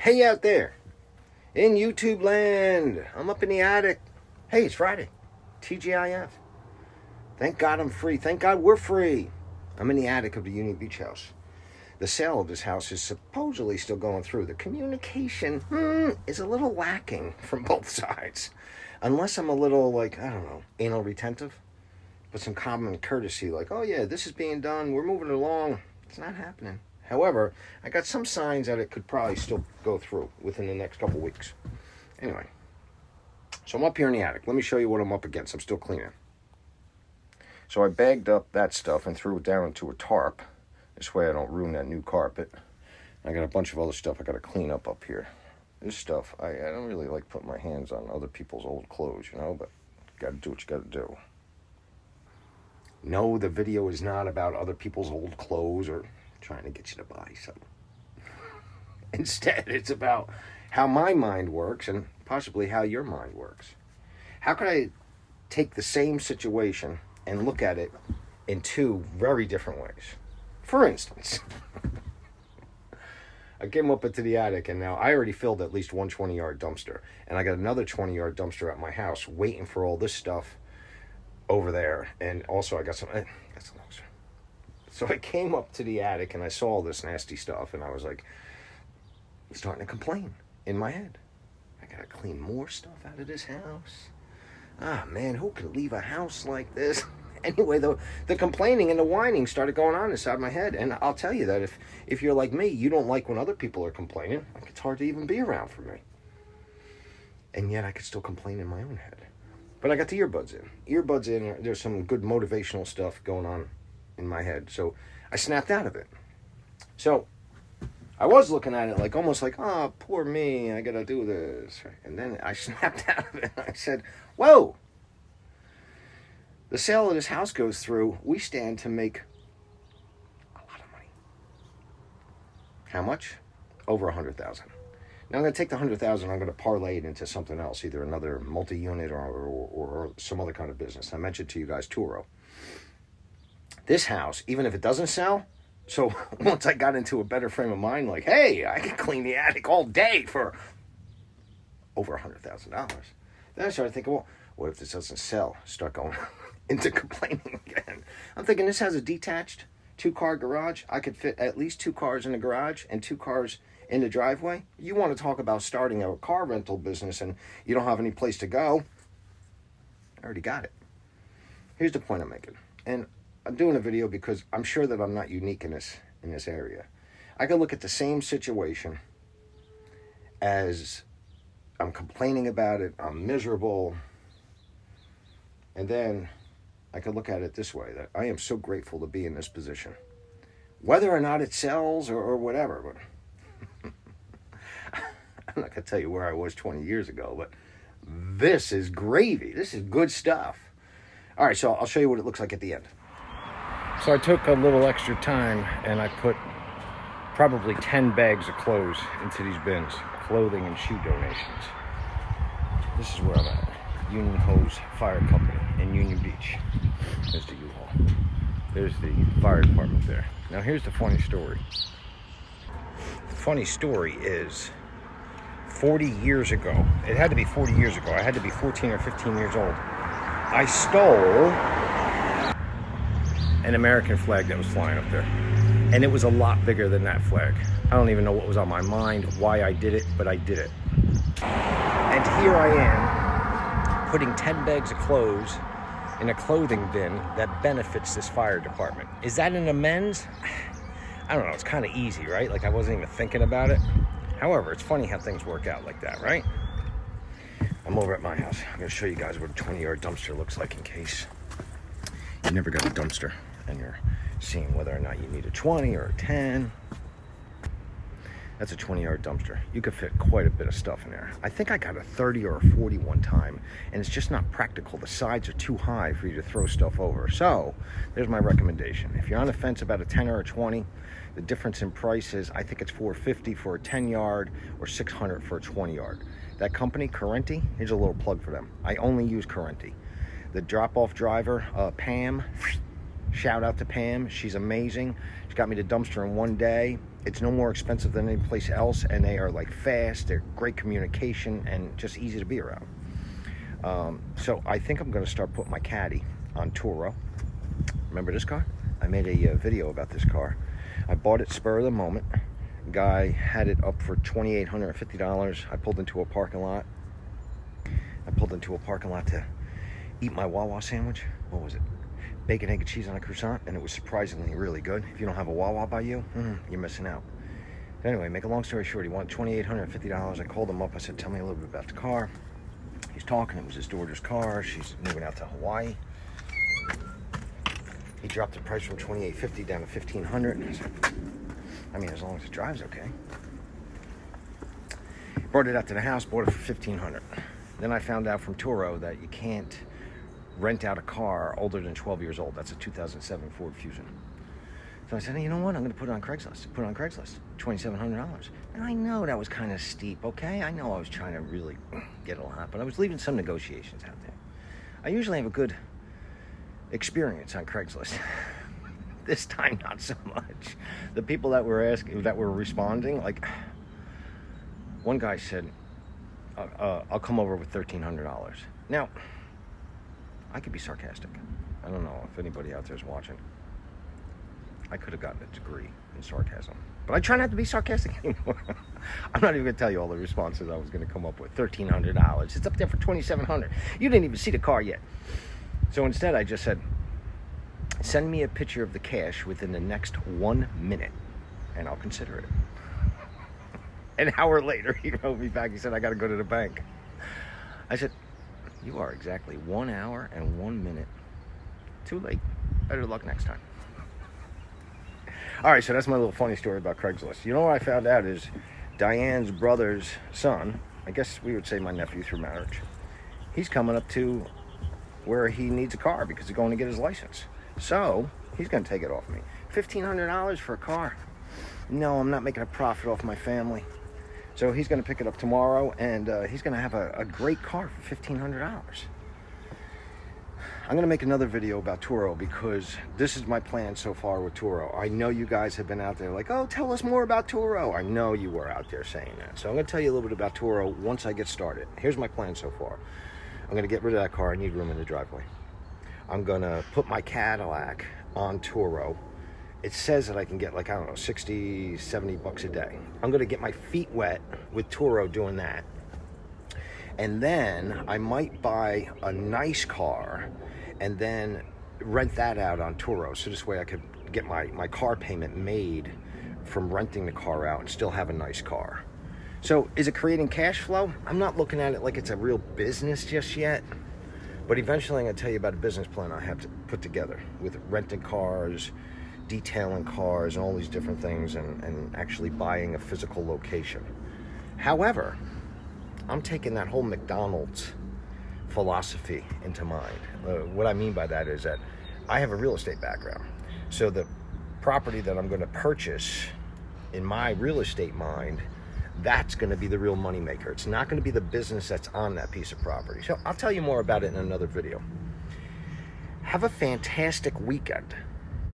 Hey out there, in YouTube land, I'm up in the attic. Hey, it's Friday, TGIF. Thank God I'm free. Thank God we're free. I'm in the attic of the Union Beach house. The sale of this house is supposedly still going through. The communication is a little lacking from both sides. Unless I'm a little, I don't know, anal retentive. But some common courtesy, like, oh yeah, this is being done, we're moving along. It's not happening. However, I got some signs that it could probably still go through within the next couple weeks. Anyway, so I'm up here in the attic. Let me show you what I'm up against. I'm still cleaning. So I bagged up that stuff and threw it down into a tarp. This way I don't ruin that new carpet. I got a bunch of other stuff I got to clean up here. This stuff, I don't really like putting my hands on other people's old clothes, you know, but you got to do what you got to do. No, the video is not about other people's old clothes or trying to get you to buy something. Instead, it's about how my mind works and possibly how your mind works. How can I take the same situation and look at it in two very different ways? For instance, I came up into the attic and now I already filled at least one 20-yard dumpster. And I got another 20-yard dumpster at my house waiting for all this stuff over there. And also I got some... That's a loser. So I came up to the attic and I saw all this nasty stuff and I was like, starting to complain in my head. I gotta clean more stuff out of this house. Ah, man, who could leave a house like this? Anyway, the complaining and the whining started going on inside my head. And I'll tell you that if you're like me, you don't like when other people are complaining. It's hard to even be around for me. And yet I could still complain in my own head. But I got the earbuds in. Earbuds in, there's some good motivational stuff going on in my head. So I snapped out of it. So I was looking at it almost like, oh, poor me, I gotta do this. And then I snapped out of it. I said, whoa. The sale of this house goes through, we stand to make a lot of money. How much? Over $100,000. Now I'm going to take the $100,000, I'm going to parlay it into something else, either another multi-unit or some other kind of business. I mentioned to you guys Turo. This house, even if it doesn't sell, so once I got into a better frame of mind, like, hey, I can clean the attic all day for over $100,000. Then I started thinking, well, what if this doesn't sell? Start going into complaining again. I'm thinking this has a detached 2-car garage. I could fit at least 2 cars in the garage and 2 cars in the driveway. You want to talk about starting a car rental business and you don't have any place to go. I already got it. Here's the point I'm making. And I'm doing a video because I'm sure that I'm not unique in this area. I can look at the same situation as I'm complaining about it, I'm miserable, and then I could look at it this way, that I am so grateful to be in this position. Whether or not it sells or whatever, but I'm not going to tell you where I was 20 years ago, but this is gravy. This is good stuff. All right, so I'll show you what it looks like at the end. So I took a little extra time and I put probably 10 bags of clothes into these bins, clothing and shoe donations. This is where I'm at. Union Hose Fire Company in Union Beach. There's the U-Haul. There's the fire department there. Now here's the funny story. The funny story is 40 years ago, it had to be 40 years ago, I had to be 14 or 15 years old, I stole an American flag that was flying up there. And it was a lot bigger than that flag. I don't even know what was on my mind, why I did it, but I did it. And here I am, putting 10 bags of clothes in a clothing bin that benefits this fire department. Is that an amends? I don't know, it's kind of easy, right? Like I wasn't even thinking about it. However, it's funny how things work out like that, right? I'm over at my house. I'm gonna show you guys what a 20-yard dumpster looks like in case you never got a dumpster and you're seeing whether or not you need a 20 or a 10. That's a 20-yard dumpster. You could fit quite a bit of stuff in there. I think I got a 30 or a 40 one time, and it's just not practical. The sides are too high for you to throw stuff over. So there's my recommendation. If you're on the fence about a 10 or a 20, the difference in price is, I think it's $450 for a 10-yard or $600 for a 20-yard. That company, Correnti, here's a little plug for them. I only use Correnti. The drop-off driver, Pam, shout out to Pam. She's amazing. She got me the dumpster in one day. It's no more expensive than any place else, and they are like fast, they're great communication, and just easy to be around. So I think I'm going to start putting my caddy on Turo. Remember this car? I made a video about this car. I bought it spur of the moment. Guy had it up for $2,850. I pulled into a parking lot. To eat my Wawa sandwich. What was it? Bacon, egg, and cheese on a croissant, and it was surprisingly really good. If you don't have a Wawa by you, you're missing out. Anyway, make a long story short, he wanted $2,850. I called him up. I said, tell me a little bit about the car. He's talking. It was his daughter's car. She's moving out to Hawaii. He dropped the price from $2,850 down to $1,500. I mean, as long as it drives okay. Brought it out to the house, bought it for $1,500. Then I found out from Turo that you can't rent out a car older than 12 years old. That's a 2007 Ford Fusion. So I said, hey, you know what? I'm going to put it on Craigslist. $2,700. And I know that was kind of steep, okay? I know I was trying to really get a lot, but I was leaving some negotiations out there. I usually have a good experience on Craigslist. This time, not so much. The people that were responding, like, one guy said, I'll come over with $1,300. Now, I could be sarcastic. I don't know if anybody out there is watching. I could have gotten a degree in sarcasm, but I try not to be sarcastic anymore. I'm not even going to tell you all the responses I was going to come up with. $1,300. It's up there for $2,700. You didn't even see the car yet. So instead, I just said, send me a picture of the cash within the next 1 minute, and I'll consider it. An hour later, he wrote me back. He said, I got to go to the bank. I said, you are exactly 1 hour and 1 minute too late. Better luck next time. All right, so that's my little funny story about Craigslist. You know what I found out is Diane's brother's son, I guess we would say my nephew through marriage, he's coming up to where he needs a car because he's going to get his license. So he's going to take it off me. $1,500 for a car. No, I'm not making a profit off my family. So he's going to pick it up tomorrow, and he's going to have a great car for $1,500. I'm going to make another video about Turo because this is my plan so far with Turo. I know you guys have been out there like, oh, tell us more about Turo. I know you were out there saying that. So I'm going to tell you a little bit about Turo once I get started. Here's my plan so far. I'm going to get rid of that car. I need room in the driveway. I'm going to put my Cadillac on Turo. It says that I can get, like, I don't know, 60, 70 bucks a day. I'm going to get my feet wet with Turo doing that. And then I might buy a nice car and then rent that out on Turo. So this way I could get my car payment made from renting the car out and still have a nice car. So is it creating cash flow? I'm not looking at it like it's a real business just yet. But eventually I'm going to tell you about a business plan I have to put together with renting cars, detailing cars, and all these different things, and actually buying a physical location. However, I'm taking that whole McDonald's philosophy into mind. What I mean by that is that I have a real estate background. So the property that I'm going to purchase in my real estate mind, that's going to be the real moneymaker. It's not going to be the business that's on that piece of property. So I'll tell you more about it in another video. Have a fantastic weekend.